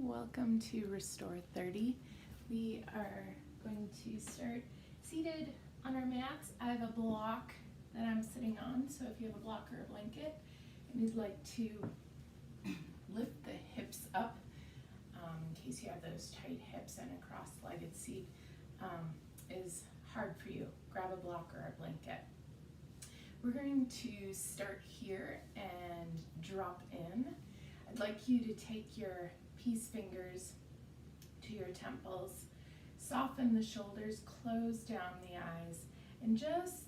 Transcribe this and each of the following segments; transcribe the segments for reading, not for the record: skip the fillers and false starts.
Welcome to Restore 30. We are going to start seated on our mats. I have a block that I'm sitting on, so if you have a block or a blanket and you'd like to lift the hips up, in case you have those tight hips and a cross-legged seat is hard for you, grab a block or a blanket. We're going to start here and drop in. I'd like you to take your peace fingers to your temples, soften the shoulders, close down the eyes, and just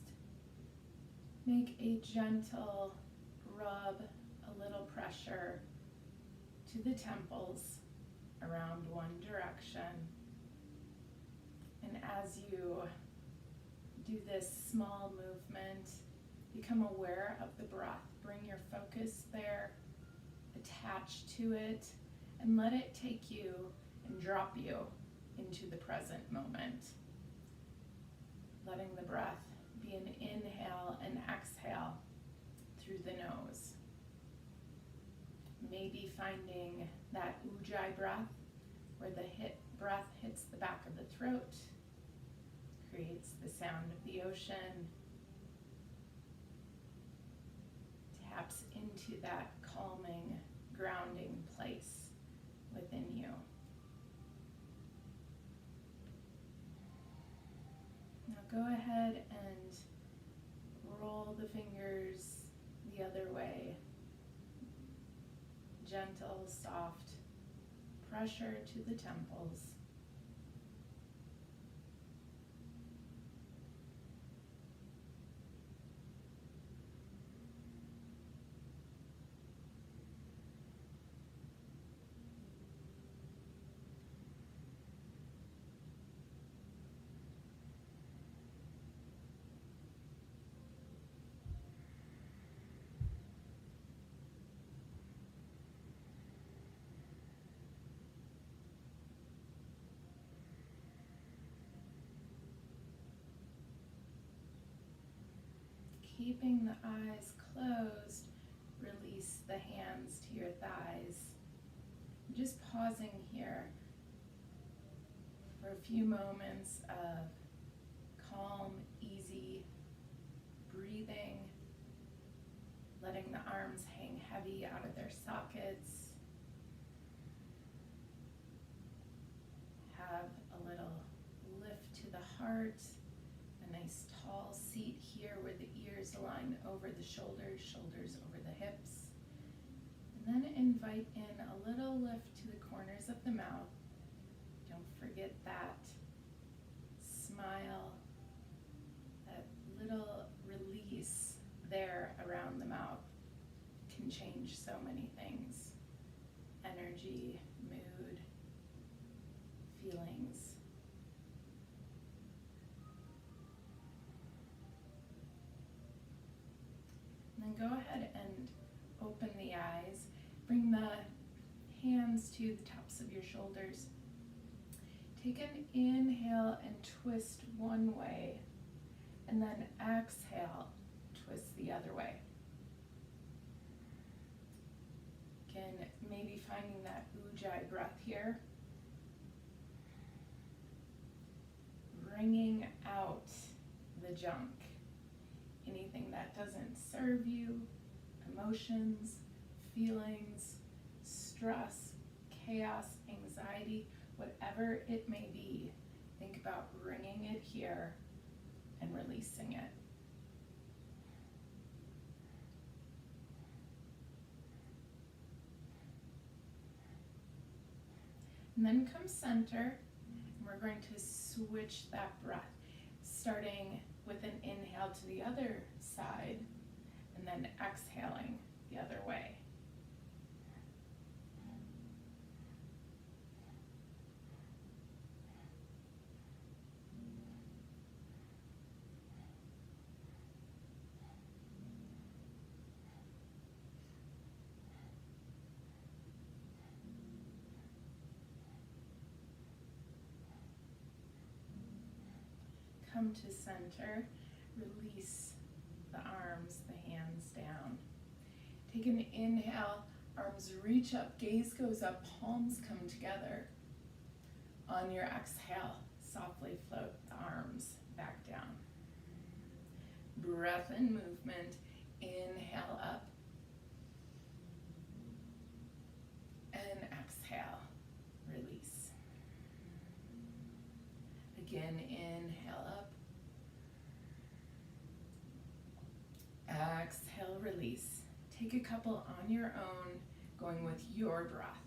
make a gentle rub, a little pressure to the temples around one direction. And as you do this small movement, become aware of the breath. Bring your focus there, attach to it, and let it take you and drop you into the present moment. Letting the breath be an inhale and exhale through the nose. Maybe finding that ujjayi breath, where the breath hits the back of the throat, creates the sound of the ocean, taps into that calming, grounding place within you. Now go ahead and roll the fingers the other way. Gentle, soft pressure to the temples. Keeping the eyes closed, release the hands to your thighs. Just pausing here for a few moments of calm, easy breathing, letting the arms hang heavy out of their sockets. Have a little lift to the heart, a nice tall seat here where the ears align over the shoulders, shoulders over the hips. And then invite in a little lift to the corners of the mouth. Don't forget that smile, that little release there around the mouth can change so many things. Energy, mood, feelings. And then go ahead and open the eyes. Bring the hands to the tops of your shoulders. Take an inhale and twist one way, and then exhale, twist the other way. Again, maybe finding that ujjayi breath here. Bringing out the junk. Anything that doesn't serve you, emotions, feelings, stress, chaos, anxiety, whatever it may be, think about bringing it here and releasing it. And then come center, and we're going to switch that breath, starting with an inhale to the other side, and then exhaling the other way. Come to center, release the arms, the hands down. Take an inhale, Arms reach up, gaze goes up, palms come together. On your exhale, softly float the arms back down. Breath and movement. Inhale up. And exhale, release. Again, inhale up. Exhale, release. Take a couple on your own, going with your breath.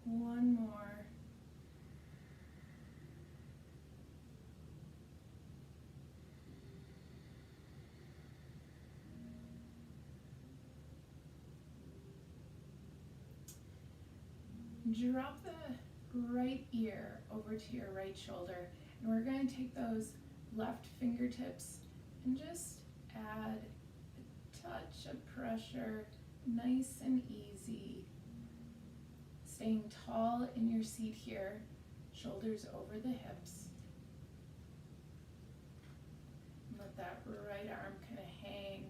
One more. Drop the right ear over to your right shoulder, and we're going to take those left fingertips and just add a touch of pressure, nice and easy. Staying tall in your seat here, shoulders over the hips. Let that right arm kind of hang,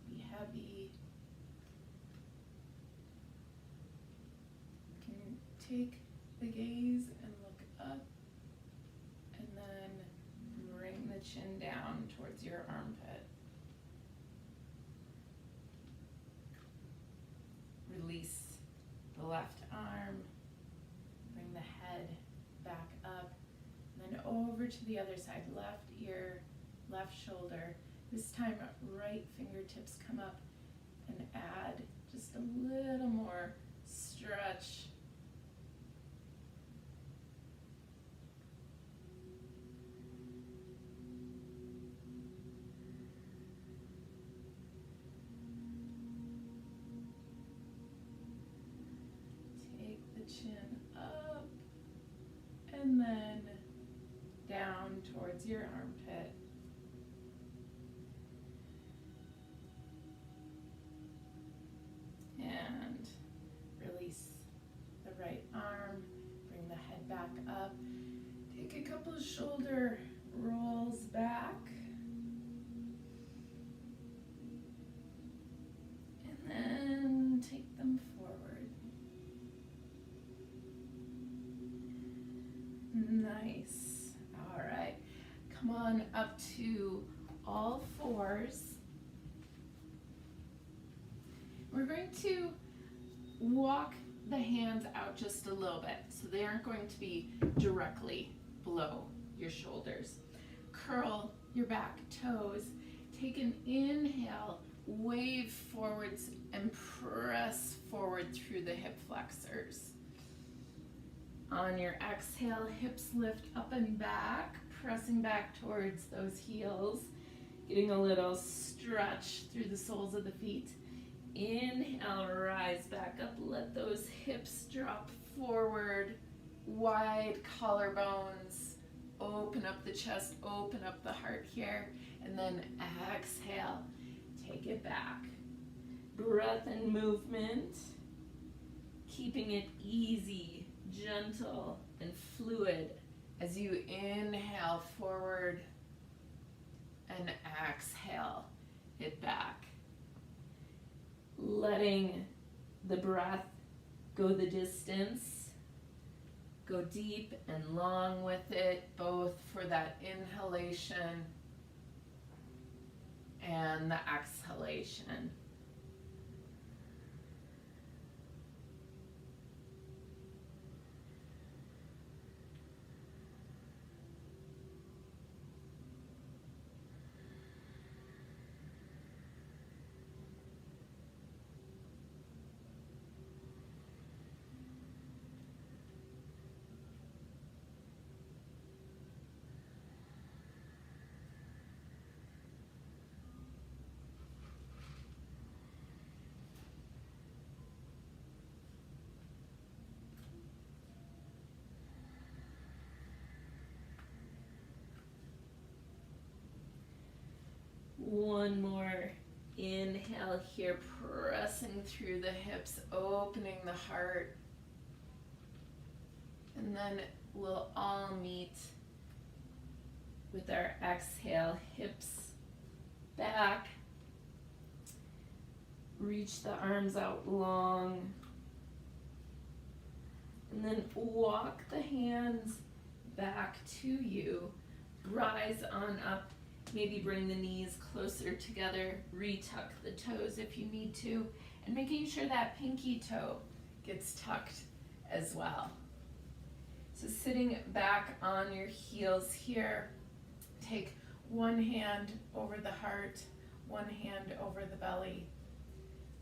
be heavy. You can take the gaze and look up, and then bring the chin down towards your armpit. Release the left arm, bring the head back up, and then over to the other side, left ear, left shoulder. This time, right fingertips come up and add just a little more stretch. Chin up and then down towards your armpit. And release the right arm, bring the head back up. Take a couple of shoulder rolls back. And then take them forward. Nice. All right. Come on up to all fours. We're going to walk the hands out just a little bit so they aren't going to be directly below your shoulders. Curl your back toes. Take an inhale, wave forwards and press forward through the hip flexors. On your exhale, hips lift up and back, pressing back towards those heels, getting a little stretch through the soles of the feet. Inhale, rise back up, let those hips drop forward, wide collarbones, open up the chest, open up the heart here, and then exhale, take it back. Breath and movement, keeping it easy, gentle and fluid as you inhale forward and exhale it back. Letting the breath go the distance, go deep and long with it, both for that inhalation and the exhalation. One more inhale here, pressing through the hips, opening the heart. And then we'll all meet with our exhale, hips back. Reach the arms out long. And then walk the hands back to you. Rise on up. Maybe bring the knees closer together. Retuck the toes if you need to. And making sure that pinky toe gets tucked as well. So sitting back on your heels here, take one hand over the heart, one hand over the belly.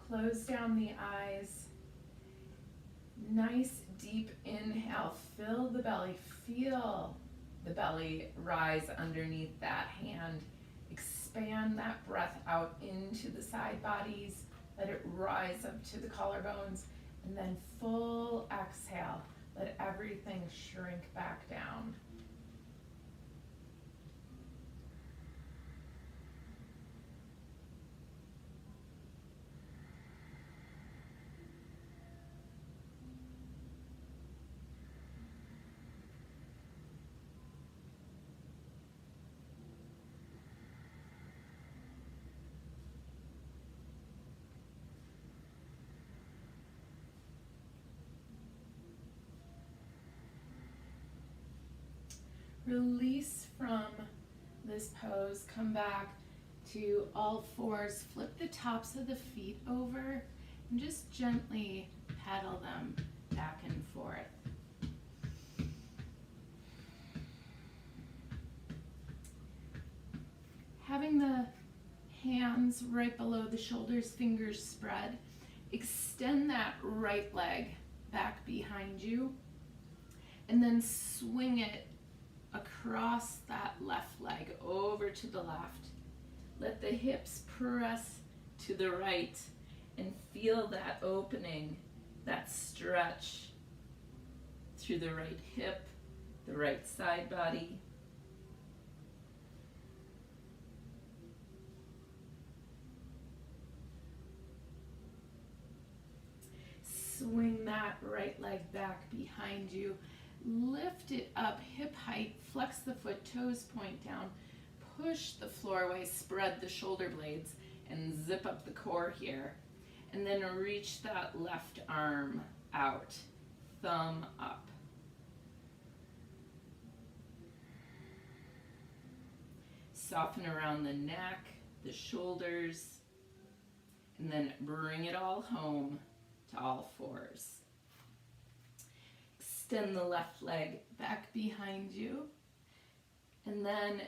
Close down the eyes. Nice deep inhale, fill the belly, feel the belly rise underneath that hand. Expand that breath out into the side bodies. Let it rise up to the collarbones. And then full exhale. Let everything shrink back down. Release from this pose, come back to all fours, flip the tops of the feet over, and just gently pedal them back and forth. Having the hands right below the shoulders, fingers spread, extend that right leg back behind you, and then swing it across that left leg over to the left. Let the hips press to the right and feel that opening, that stretch through the right hip, the right side body. Swing that right leg back behind you. Lift it up, hip height, flex the foot, toes point down, push the floor away, spread the shoulder blades, and zip up the core here. And then reach that left arm out, thumb up. Soften around the neck, the shoulders, and then bring it all home to all fours. Extend the left leg back behind you, and then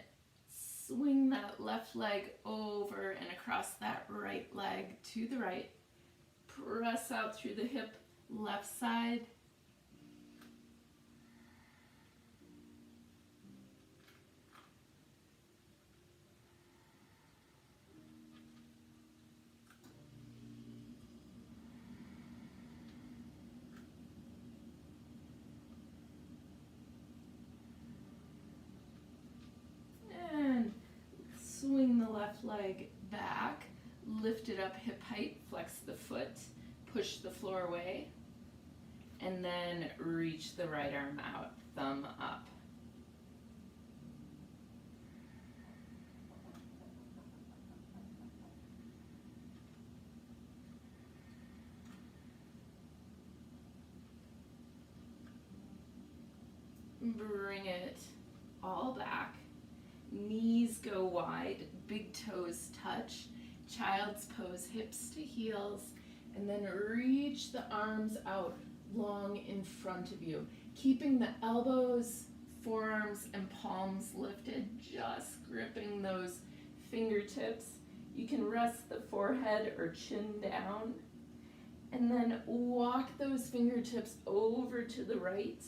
swing that left leg over and across that right leg to the right. Press out through the hip, left side. Swing the left leg back, lift it up hip height, flex the foot, push the floor away, and then reach the right arm out, thumb up. Bring it all back. Knees go wide, big toes touch, child's pose, hips to heels, and then reach the arms out long in front of you, keeping the elbows, forearms, and palms lifted, just gripping those fingertips. You can rest the forehead or chin down, and then walk those fingertips over to the right.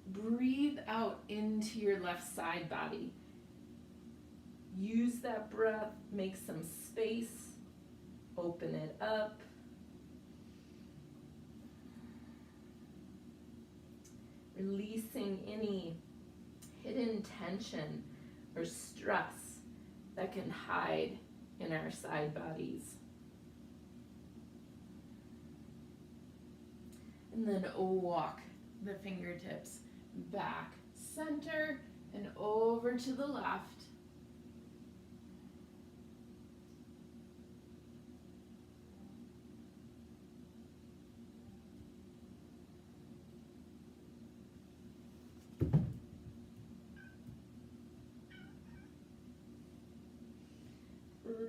Breathe out into your left side body. Use that breath, make some space, open it up. Releasing any hidden tension or stress that can hide in our side bodies. And then walk the fingertips back, center, and over to the left.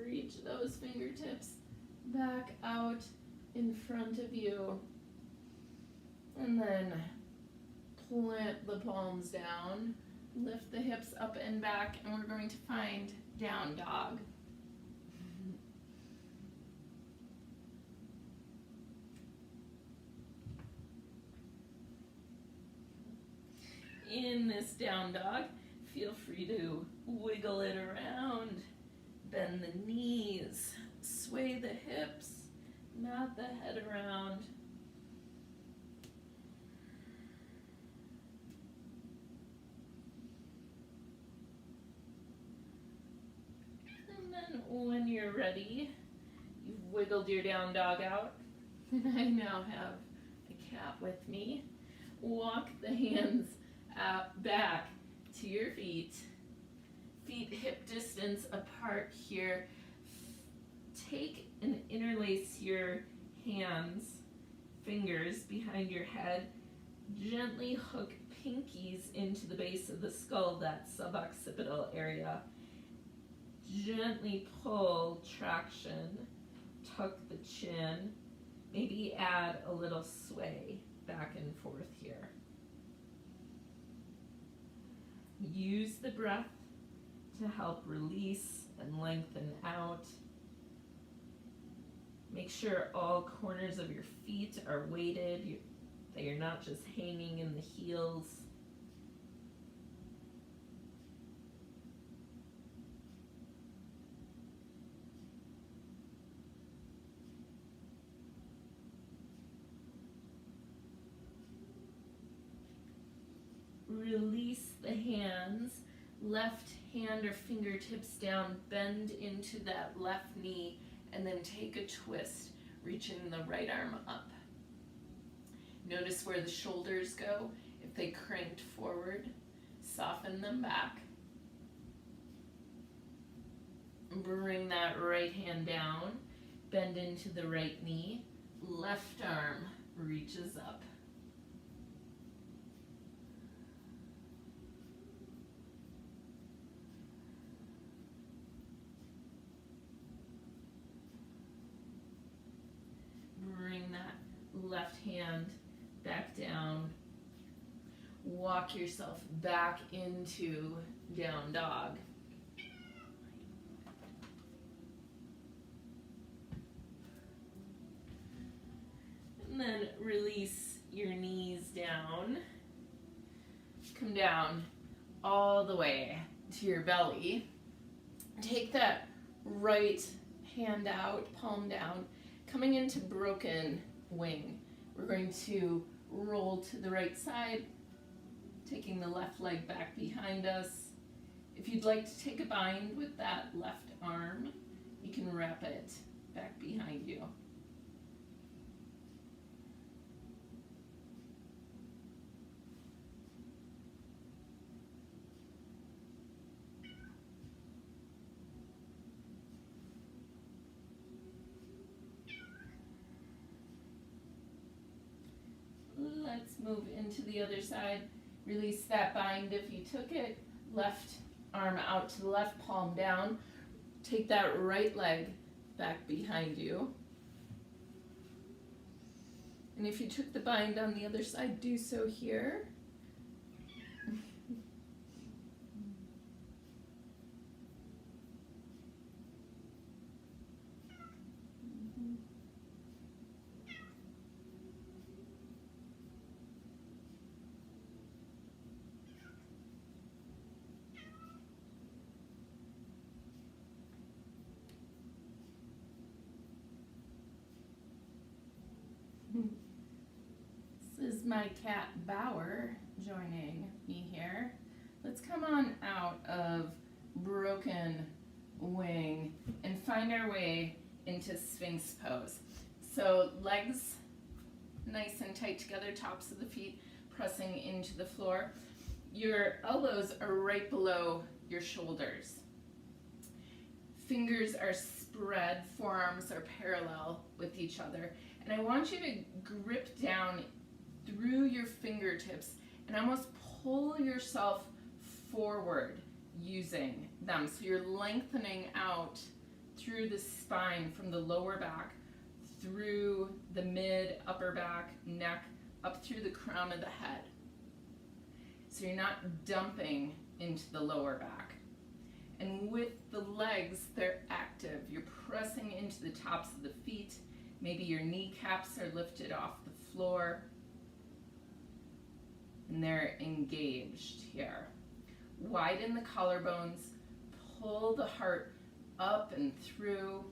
Reach those fingertips back out in front of you. And then plant the palms down. Lift the hips up and back, and we're going to find down dog. In this down dog, feel free to wiggle it around. Bend the knees, sway the hips, nod the head around. And then when you're ready, you've wiggled your down dog out, and I now have a cat with me. Walk the hands out back to your feet. Feet hip distance apart here. Take and interlace your hands, fingers behind your head. Gently hook pinkies into the base of the skull, that suboccipital area. Gently pull traction, tuck the chin. Maybe add a little sway back and forth here. Use the breath to help release and lengthen out. Make sure all corners of your feet are weighted, that you're not just hanging in the heels. Release the hands. Left hand or fingertips down, bend into that left knee, and then take a twist, reaching the right arm up. Notice where the shoulders go. If they cranked forward, soften them back. Bring that right hand down, bend into the right knee, left arm reaches up. Bring that left hand back down. Walk yourself back into down dog. And then release your knees down. Come down all the way to your belly. Take that right hand out, palm down. Coming into broken wing, we're going to roll to the right side, taking the left leg back behind us. If you'd like to take a bind with that left arm, you can wrap it back behind you. Let's move into the other side. Release that bind if you took it. Left arm out to the left, palm down. Take that right leg back behind you. And if you took the bind on the other side, do so here. This is my cat Bauer joining me here. Let's come on out of broken wing, and find our way into Sphinx pose. So legs nice and tight together, tops of the feet pressing into the floor. Your elbows are right below your shoulders. Fingers are spread, forearms are parallel with each other. And I want you to grip down through your fingertips and almost pull yourself forward using them. So you're lengthening out through the spine from the lower back, through the mid, upper back, neck, up through the crown of the head. So you're not dumping into the lower back. And with the legs, they're active. You're pressing into the tops of the feet. Maybe your kneecaps are lifted off the floor. And they're engaged here. Widen the collarbones. Pull the heart up and through.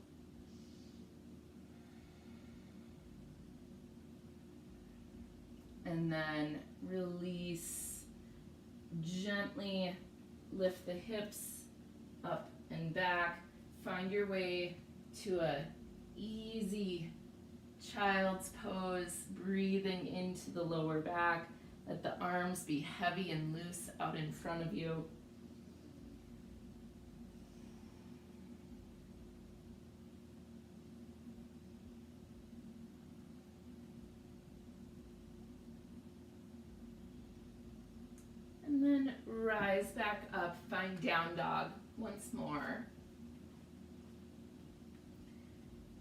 And then release. Gently lift the hips up and back. Find your way to a easy child's pose, breathing into the lower back. Let the arms be heavy and loose out in front of you. And then rise back up, find down dog once more.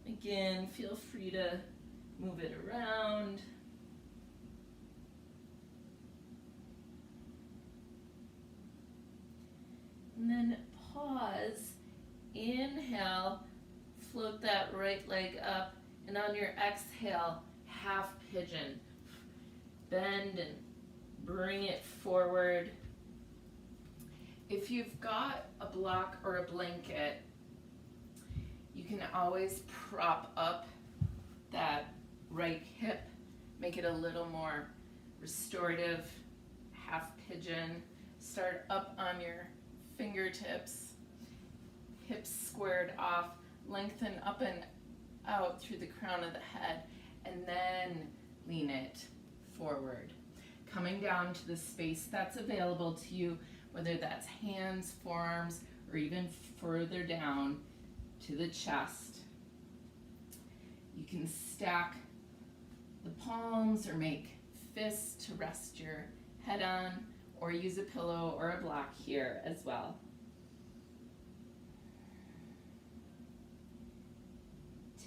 Again, feel free to move it around. And then pause, inhale, float that right leg up, and on your exhale, half pigeon. Bend and bring it forward. If you've got a block or a blanket, you can always prop up that right hip, make it a little more restorative, half pigeon. Start up on your fingertips, hips squared off, lengthen up and out through the crown of the head, and then lean it forward. Coming down to the space that's available to you, whether that's hands, forearms, or even further down to the chest. You can stack the palms or make fists to rest your head on, or use a pillow or a block here as well.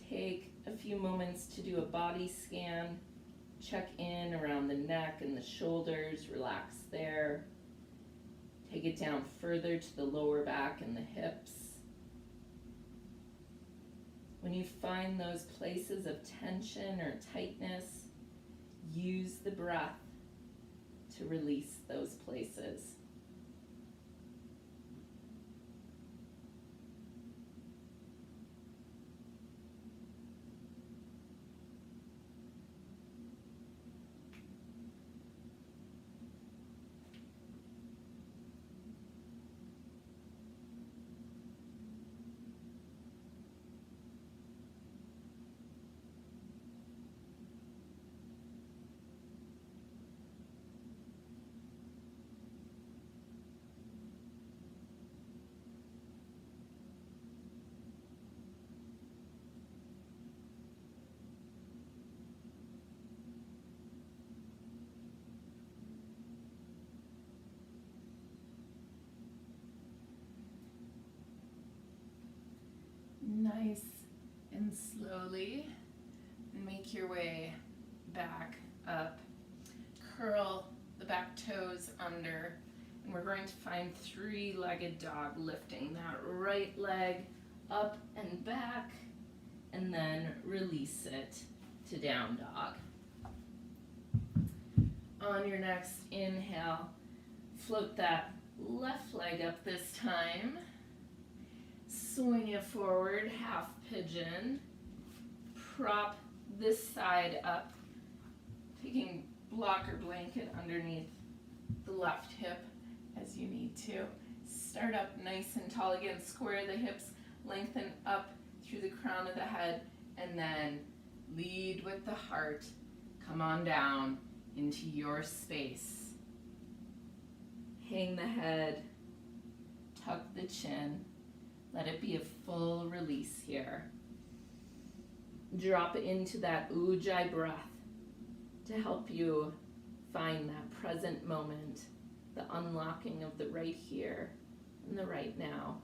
Take a few moments to do a body scan. Check in around the neck and the shoulders, relax there. Take it down further to the lower back and the hips. When you find those places of tension or tightness, use the breath to release those places. Nice and slowly make your way back up. Curl the back toes under, and we're going to find three-legged dog, lifting that right leg up and back, and then release it to down dog. On your next inhale, float that left leg up this time. Swing it forward, half pigeon. Prop this side up, taking block or blanket underneath the left hip as you need to. Start up nice and tall again. Square the hips, lengthen up through the crown of the head, and then lead with the heart. Come on down into your space. Hang the head, tuck the chin. Let it be a full release here. Drop into that Ujjayi breath to help you find that present moment, the unlocking of the right here and the right now.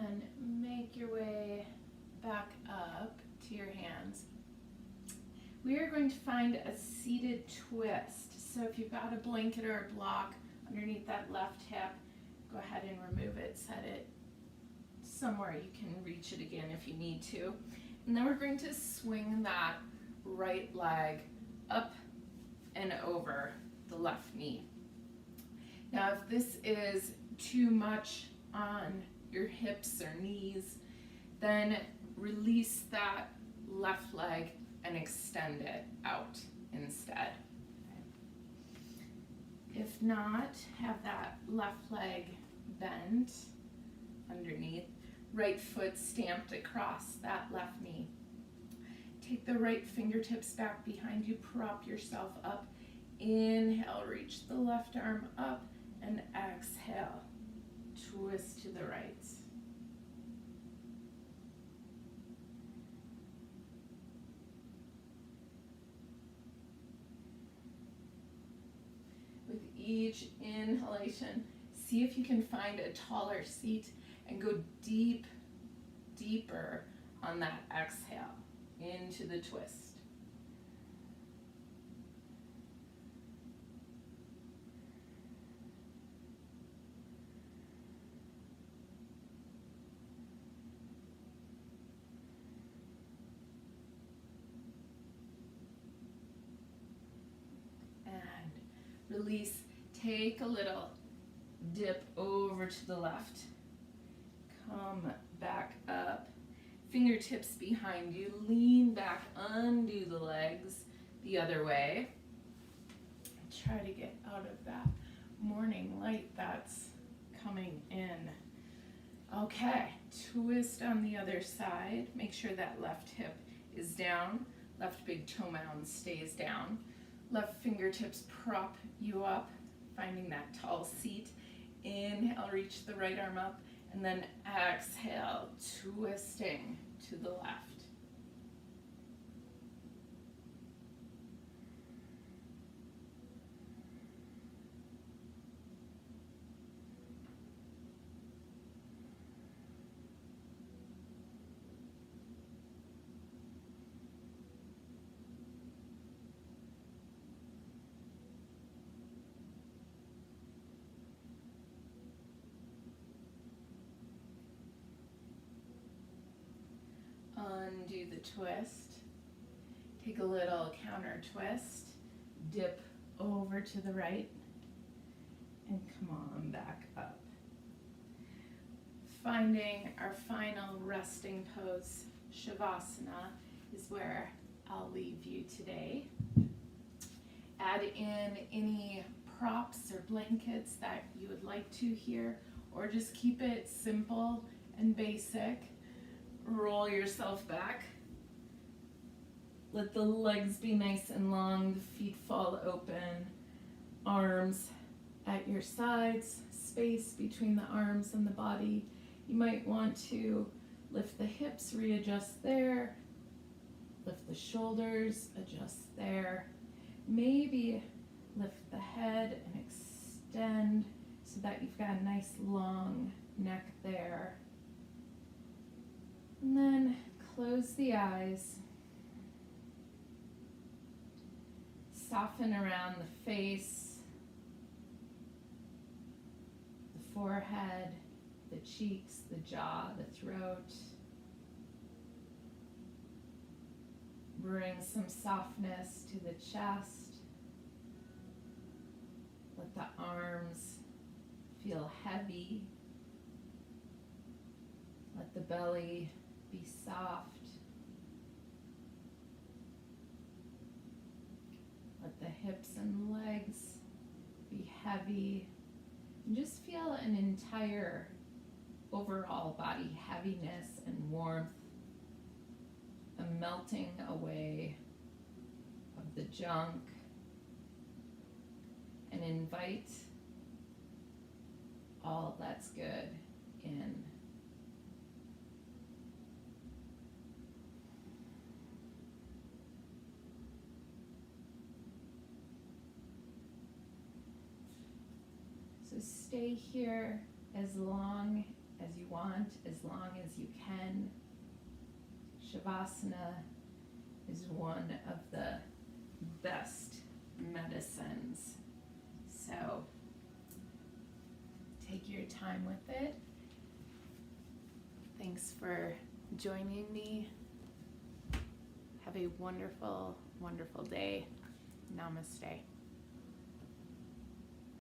And make your way back up to your hands. We are going to find a seated twist. So if you've got a blanket or a block underneath that left hip, go ahead and remove it. Set it somewhere you can reach it again if you need to. And then we're going to swing that right leg up and over the left knee. Now if this is too much on your hips or knees, then release that left leg and extend it out instead. If not, have that left leg bent underneath, right foot stamped across that left knee. Take the right fingertips back behind you, prop yourself up. Inhale, reach the left arm up, and exhale, twist to the right. With each inhalation, see if you can find a taller seat and go deeper on that exhale into the twist. Release, take a little dip over to the left, come back up, fingertips behind you, lean back, undo the legs the other way. Try to get out of that morning light that's coming in. Okay, twist on the other side, make sure that left hip is down, left big toe mound stays down. Left fingertips prop you up, finding that tall seat. Inhale, reach the right arm up, and then exhale, twisting to the left. Undo the twist, take a little counter twist, dip over to the right, and come on back up. Finding our final resting pose, Shavasana, is where I'll leave you today. Add in any props or blankets that you would like to here, or just keep it simple and basic. Roll yourself back. Let the legs be nice and long, the feet fall open, arms at your sides, space between the arms and the body. You might want to Lift the hips, readjust there. Lift the shoulders, adjust there. Maybe lift the head and extend so that you've got a nice long neck there. And then close the eyes. Soften around the face, the forehead, the cheeks, the jaw, the throat. Bring some softness to the chest. Let the arms feel heavy. Let the belly be soft. Let the hips and legs be heavy. And just feel an entire overall body heaviness and warmth, a melting away of the junk, and invite all that's good in. So stay here as long as you want, as long as you can. Shavasana is one of the best medicines. So take your time with it. Thanks for joining me. Have a wonderful, wonderful day. Namaste.